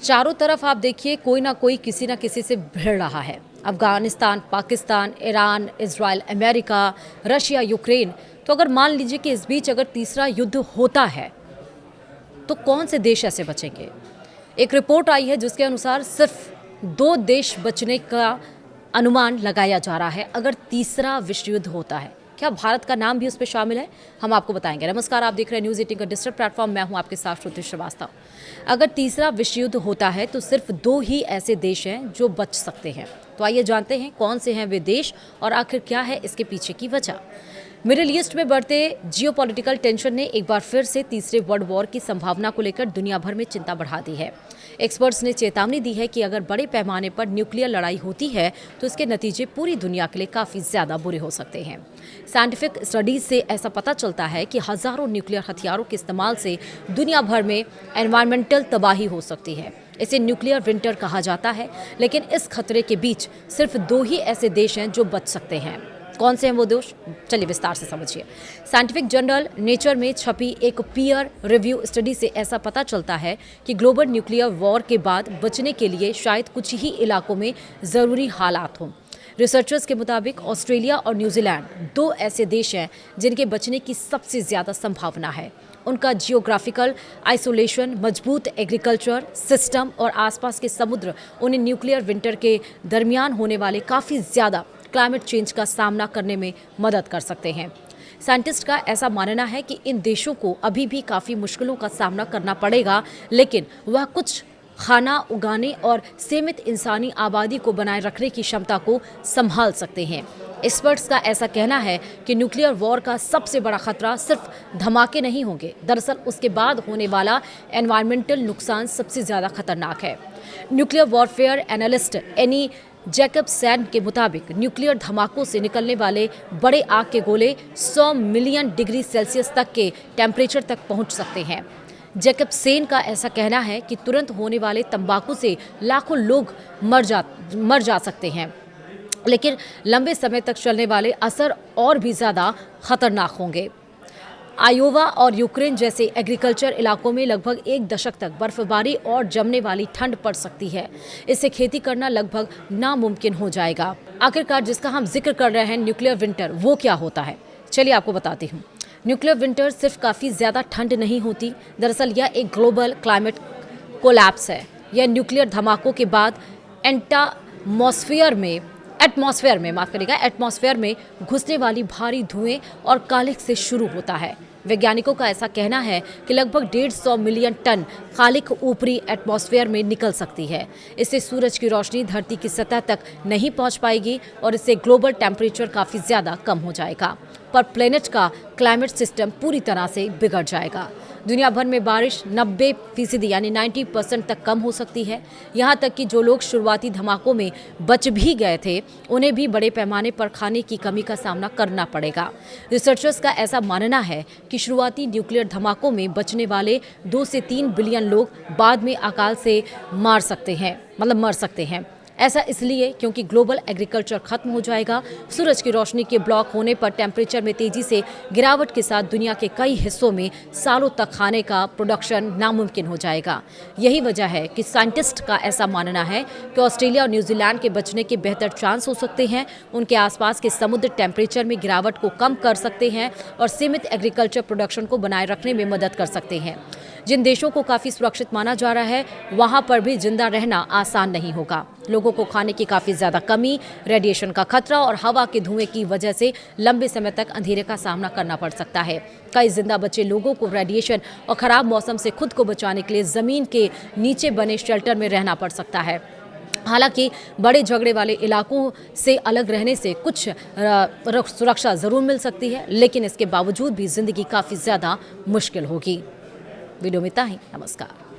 चारों तरफ आप देखिए कोई ना कोई किसी ना किसी से भिड़ रहा है। Afghanistan, Pakistan, Iran, Israel, America, Russia, Ukraine. तो अगर मान लीजिए कि इस बीच अगर तीसरा युद्ध होता है तो कौन से देश ऐसे बचेंगे? एक रिपोर्ट आई है जिसके अनुसार सिर्फ 2 देश बचने का अनुमान लगाया जा रहा है अगर तीसरा विश्व युद्ध होता है। क्या भारत का नाम भी उस पर शामिल है? हम आपको बताएंगे। नमस्कार, आप देख रहे हैं न्यूज़ 18 का डिजिटल प्लेटफॉर्म। मैं हूं आपके साथ श्रुति श्रीवास्तव। अगर तीसरा विश्व युद्ध होता है तो सिर्फ 2 ही ऐसे देश हैं जो बच सकते हैं। तो आइए जानते हैं कौन से हैं वे देश और आखिर क्या है इसके पीछे की वजह। मिडिल ईस्ट में बढ़ते जियोपॉलिटिकल टेंशन ने एक बार फिर से तीसरे वर्ल्ड वॉर की संभावना को लेकर दुनिया भर में चिंता बढ़ा दी है। एक्सपर्ट्स ने चेतावनी दी है कि अगर बड़े पैमाने पर न्यूक्लियर लड़ाई होती है तो इसके नतीजे पूरी दुनिया के लिए काफ़ी ज़्यादा बुरे हो सकते हैं। साइंटिफिक स्टडीज से ऐसा पता चलता है कि हज़ारों न्यूक्लियर हथियारों के इस्तेमाल से दुनिया भर में एनवायरमेंटल तबाही हो सकती है। इसे न्यूक्लियर विंटर कहा जाता है, लेकिन इस खतरे के बीच सिर्फ 2 ही ऐसे देश हैं जो बच सकते हैं। कौन से हैं वो देश? चलिए विस्तार से समझिए। साइंटिफिक जर्नल नेचर में छपी एक पीयर रिव्यू स्टडी से ऐसा पता चलता है कि ग्लोबल न्यूक्लियर वॉर के बाद बचने के लिए शायद कुछ ही इलाकों में ज़रूरी हालात हों। रिसर्चर्स के मुताबिक ऑस्ट्रेलिया और न्यूजीलैंड 2 ऐसे देश हैं जिनके बचने की सबसे ज़्यादा संभावना है। उनका जियोग्राफिकल आइसोलेशन, मजबूत एग्रीकल्चर सिस्टम और आसपास के समुद्र उन्हें न्यूक्लियर विंटर के दरमियान होने वाले काफ़ी ज़्यादा क्लाइमेट चेंज का सामना करने में मदद कर सकते हैं। साइंटिस्ट का ऐसा मानना है कि इन देशों को अभी भी काफ़ी मुश्किलों का सामना करना पड़ेगा, लेकिन वह कुछ खाना उगाने और सीमित इंसानी आबादी को बनाए रखने की क्षमता को संभाल सकते हैं। एक्सपर्ट्स का ऐसा कहना है कि न्यूक्लियर वॉर का सबसे बड़ा खतरा सिर्फ धमाके नहीं होंगे, दरअसल उसके बाद होने वाला एनवायरमेंटल नुकसान सबसे ज़्यादा खतरनाक है। Nuclear warfare analyst any Jacobson के मुताबिक न्यूक्लियर धमाकों से निकलने वाले बड़े आग के गोले 100 मिलियन डिग्री सेल्सियस तक के टेम्परेचर तक पहुंच सकते हैं। जैकबसन का ऐसा कहना है कि तुरंत होने वाले तंबाकू से लाखों लोग मर जा सकते हैं, लेकिन लंबे समय तक चलने वाले असर और भी ज़्यादा खतरनाक होंगे। आयोवा और यूक्रेन जैसे एग्रीकल्चर इलाकों में लगभग 1 दशक तक बर्फबारी और जमने वाली ठंड पड़ सकती है। इससे खेती करना लगभग नामुमकिन हो जाएगा। आखिरकार जिसका हम जिक्र कर रहे हैं न्यूक्लियर विंटर, वो क्या होता है? चलिए आपको बताती हूँ। न्यूक्लियर विंटर सिर्फ काफ़ी ज़्यादा ठंड नहीं होती, दरअसल यह एक ग्लोबल क्लाइमेट कोलैप्स है। यह न्यूक्लियर धमाकों के बाद एटमॉस्फेयर में घुसने वाली भारी धुएं और कालिख से शुरू होता है। वैज्ञानिकों का ऐसा कहना है कि लगभग 150 मिलियन टन कालिख ऊपरी एटमॉस्फेयर में निकल सकती है। इससे सूरज की रोशनी धरती की सतह तक नहीं पहुंच पाएगी और इससे ग्लोबल टेम्परेचर काफ़ी ज़्यादा कम हो जाएगा, पर प्लेनेट का क्लाइमेट सिस्टम पूरी तरह से बिगड़ जाएगा। दुनिया भर में बारिश 90% यानी 90% तक कम हो सकती है। यहाँ तक कि जो लोग शुरुआती धमाकों में बच भी गए थे, उन्हें भी बड़े पैमाने पर खाने की कमी का सामना करना पड़ेगा। रिसर्चर्स का ऐसा मानना है कि शुरुआती न्यूक्लियर धमाकों में बचने वाले 2 से 3 बिलियन लोग बाद में अकाल से मर सकते हैं। ऐसा इसलिए क्योंकि ग्लोबल एग्रीकल्चर खत्म हो जाएगा। सूरज की रोशनी के ब्लॉक होने पर टेम्परेचर में तेजी से गिरावट के साथ दुनिया के कई हिस्सों में सालों तक खाने का प्रोडक्शन नामुमकिन हो जाएगा। यही वजह है कि साइंटिस्ट का ऐसा मानना है कि ऑस्ट्रेलिया और न्यूजीलैंड के बचने के बेहतर चांस हो सकते हैं। उनके आसपास के समुद्र टेम्परेचर में गिरावट को कम कर सकते हैं और सीमित एग्रीकल्चर प्रोडक्शन को बनाए रखने में मदद कर सकते हैं। जिन देशों को काफ़ी सुरक्षित माना जा रहा है, वहाँ पर भी जिंदा रहना आसान नहीं होगा। लोगों को खाने की काफ़ी ज़्यादा कमी, रेडिएशन का खतरा और हवा के धुएं की वजह से लंबे समय तक अंधेरे का सामना करना पड़ सकता है। कई जिंदा बचे लोगों को रेडिएशन और ख़राब मौसम से खुद को बचाने के लिए ज़मीन के नीचे बने शेल्टर में रहना पड़ सकता है। हालांकि बड़े झगड़े वाले इलाकों से अलग रहने से कुछ सुरक्षा ज़रूर मिल सकती है, लेकिन इसके बावजूद भी ज़िंदगी काफ़ी ज़्यादा मुश्किल होगी। वीडियो में इतना ही। नमस्कार।